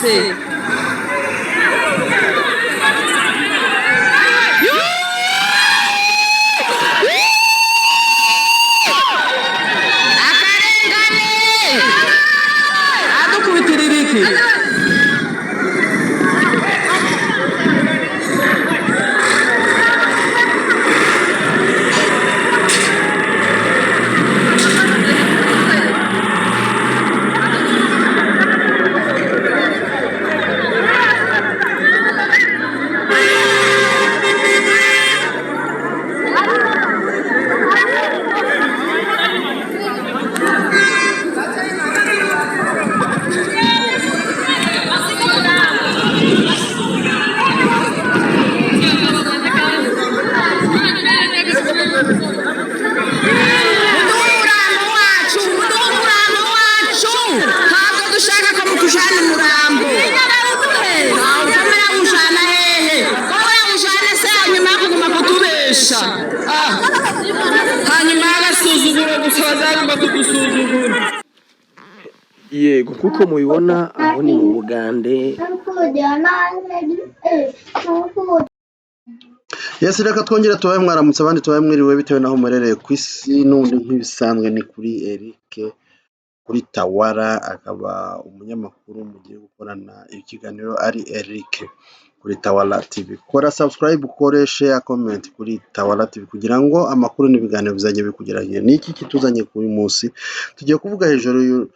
bose akarengane adukubitirira iki yego kuko mubibona aho ni mu Bugande. Yes, reka twongere tubaye mwaramutse abandi tubaye mwiriwe bitewe naho murereye ku isi n'undi nk'ibisanzwe ni kuri Eric kuri Tawara akaba umunyamakuru mugiye gukorana ikiganiro ari Eric kuri Tawara TV. Kora subscribe ukore share comment kuri Tawara TV kugira ngo amakuru n'ibiganiro bizajye bikugeraho. Niki kituzanye ku uyu munsi tugiye kuvuga hejuru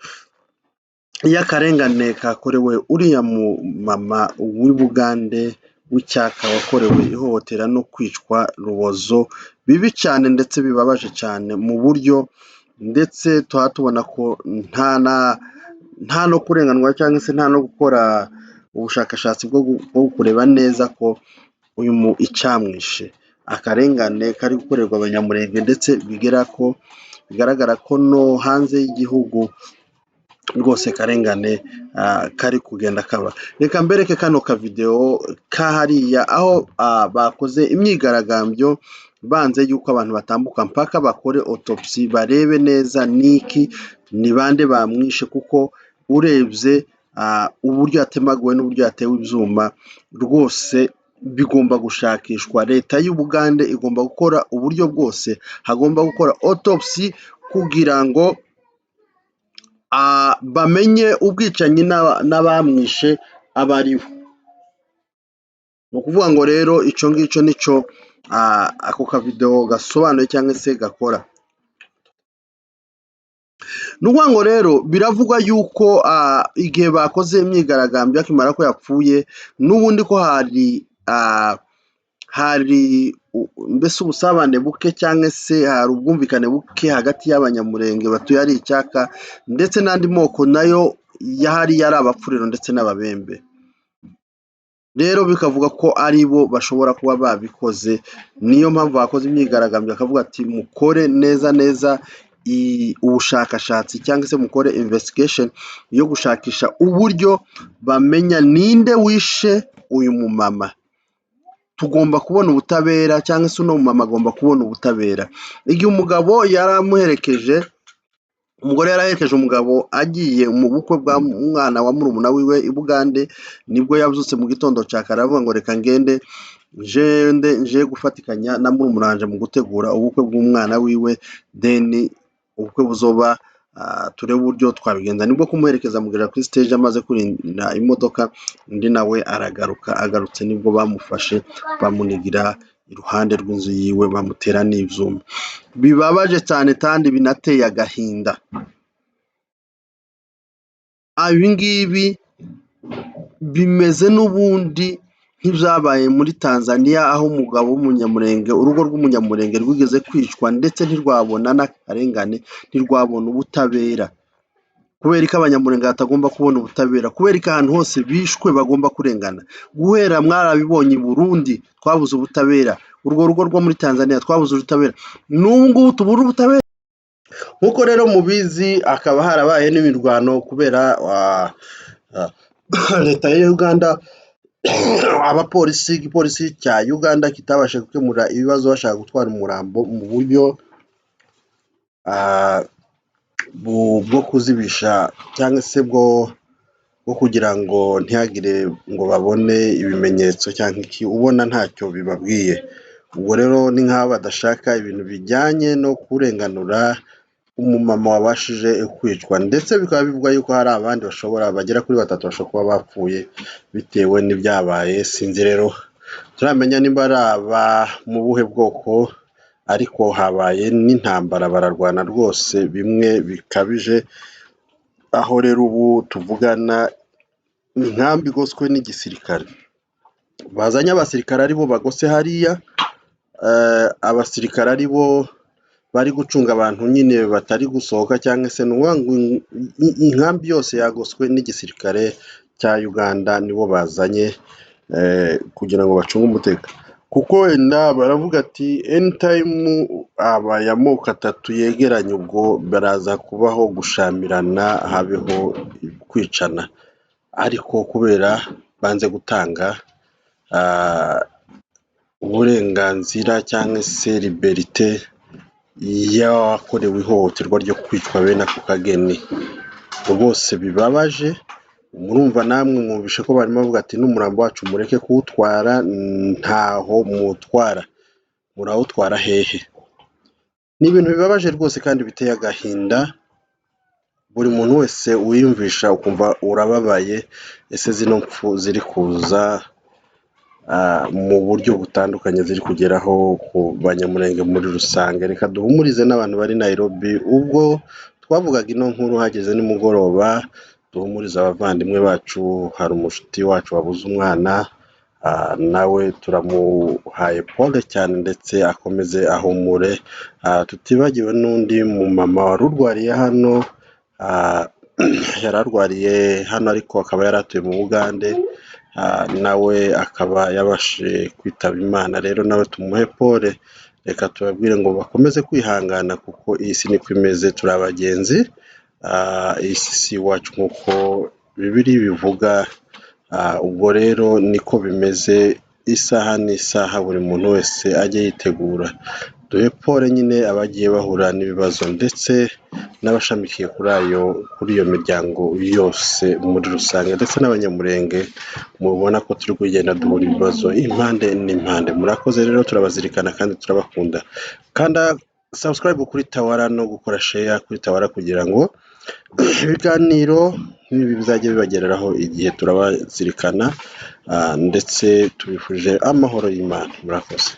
y'akarengane kakorewe uriya mu mama w'i Bugande w'icyaka wakorewe ihohotera no kwicwa rubozo bibi cyane ndetse bibabaje cyane mu buryo ndetse tubona ko nta no kurenganwa cyangwa se nta no gukora ubushakashatsi bwo kureba neza ko uyu mu icamwishe. Akarengane kari gukorerwa abanyamurenge ndetse bigaragara ko no hanze y'igihugu rwose karengane kari kugenda kaba. Reka mbereke kano ka video kahariya aho bakoze imyigaragambyo banze yuko abantu batambuka mpaka bakore autopsy barebe neza niki ni bande bamwishe kuko urebye uburyo yatemaguwe n'uburyo yatewe ibyuma rwose bigomba gushakishwa. Leta y'u Bugande igomba gukora uburyo bwose hagomba gukora autopsy kugira ngo bamenye ubwicanyi n'abamwishe abariho. Ni ukuvuga ngo rero icyo ngicyo nicyo ako ka video gasobanuye cyangwa se gakora. Ni ukuvuga ngo rero biravugwa yuko igihe bakoze imyigaragambyo akimara ko yapfuye n'ubundi ko hari mbese ubusabane buke cyangwa se hari ubwumvikane buke hagati y'abanyamurenge batuye ari icyaka ndetse n'andi moko nayo yari abapfuriro ndetse n'ababembe. Rero bikavuga ko ari bo bashobora kuba babikoze, niyo mpamvu bakoze imyigaragambyo akavuga ati mukore neza ubushakashatsi cyangwa se mukore investigation yo gushakisha uburyo bamenya ninde wishe uyu mumama. Tugomba kubona ubutabera cyangwa se uno mumama agomba kubona ubutabera. Igihe umugabo yaramuherekeje umugore yaraherekeje umugabo agiye mu bukwe bwa mwana wa murumuna wiwe i Bugande nibwo yabyutse mu gitondo cya kare avuga ngo reka ngende nje gufatikanya na murumuna wanje mu gutegura ubukwe bw'umwana wiwe then ubukwe buzoba turebe uburyo twabigenza. Nibwo kumuherekeza mugera kuri stage amaze kurinda imodoka undi nawe agarutse nibwo bamufashe bamunigira iruhande rw'inzu yiwe bamutera n'ivyuma. Bibabaje cyane kandi binateye agahinda. Ibi ngibi bimeze n'ubundi nk'ibyabaye muri Tanzania aho umugabo w'umunyamurenge urugo rw'umunyamurenge rwigeze kwicwa ndetse ntirwabona n'akarengane ntirwabona ubutabera kubera ko abanyamurenge batagomba kubona ubutabera, kubera ko ahantu hose bishwe bagomba kurengana. Guhera mwarabibonye i Burundi twabuze ubutabera, urwo rugo rwo muri Tanzania twabuze ubutabera, n'ubu ngubu tubura ubutabera. Nkuko rero mubizi akaba harabaye n'imirwano kubera leta ya Uganda igipolisi cya Uganda kitabasha gukemura ibibazo bashaka gutwara umurambo mu buryo bwo kuzibisha cyangwa se bwo bwo kugira ngo ntihagire ngo babone ibimenyetso cyangwa iki ubona ntacyo bibabwiye. Ubwo rero ni nk'aho badashaka ibintu bijyanye no kurenganura umumama wabashije kwicwa, ndetse bikaba bivugwa yuko hari abandi bagera kuri 3 bashobora kuba bapfuye bitewe n'ibyabaye. Sinzi rero turamenya nimba ari aba mu buhe bwoko, ariko habaye n'intambara, bararwana rwose bimwe bikabije, aho rero ubu tuvugana inkambi igoswe n'igisirikare. Bazanye abasirikare aribo bagose hariya, abasirikare aribo bari gucunga abantu nyine batari gusohoka, cyangwa se inkambi yose yagoswe n'igisirikare cya Uganda, nibo bazanye kugira ngo bacunge umutekano. Kuko wenda baravuga ati anytime aya moko 3 yegeranye, ubwo baraza kubaho gushamirana, habeho kwicana. Ariko kubera banze gutanga uburenganzira cyangwa se liberite yakorewe ihohoterwa ryo kwicwa bene ako kageni, bose bibabaje. Murumva namwe mwumvishe ko barimo bavuga ati n'umurambo wacu mureke kuwutwara, ntaho mutwara, murawutwara hehe? Ni ibintu bibabaje rwose kandi biteye agahinda. Buri muntu wese wiyumvisha ukumva urababaye. Ese zino mpfu ziri kuza mu buryo butandukanye ziri kugeraho ku banyamurenge muri rusange. Reka duhumurize n'abantu bari Nairobi. Ubwo twavugaga ino nkuru hageze nimugoroba, duhumurize abavandimwe bacu. Hari umushuti wacu wabuze umwana, nawe turamuhaye pole cyane, ndetse akomeze ahumure. Tutibagiwe n'undi mu mama wari urwariye hano, yararwariye hano ariko akaba yaratuye mu Bugande, nawe akaba yabashije kwitaba Imana. Rero nawe tumuhe pole. Reka tubabwire ngo bakomeze kwihangana, kuko iyi si niko imeze, turi abagenzi. Iyi si iwacu nk'uko Bibiri bivuga. Ubwo rero niko bimeze, isaha n'isaha buri muntu wese ajye yitegura. Duhe pole nyine abagiye bahura n'ibibazo, ndetse n'abashamikiye kuri iyo miryango yose muri rusange, ndetse n'abanyamurenge mubona ko turi kugenda duhura ibibazo impande n'impande. Murakoze rero, turabazirikana kandi turabakunda. Kanda subscribe kuri Tawara no gukora share kuri Tawara kugira ngo ibiganiro nk'ibi bizajya bibagereraho igihe turabazirikana, ndetse tubifuje amahoro y'Imana. Murakoze.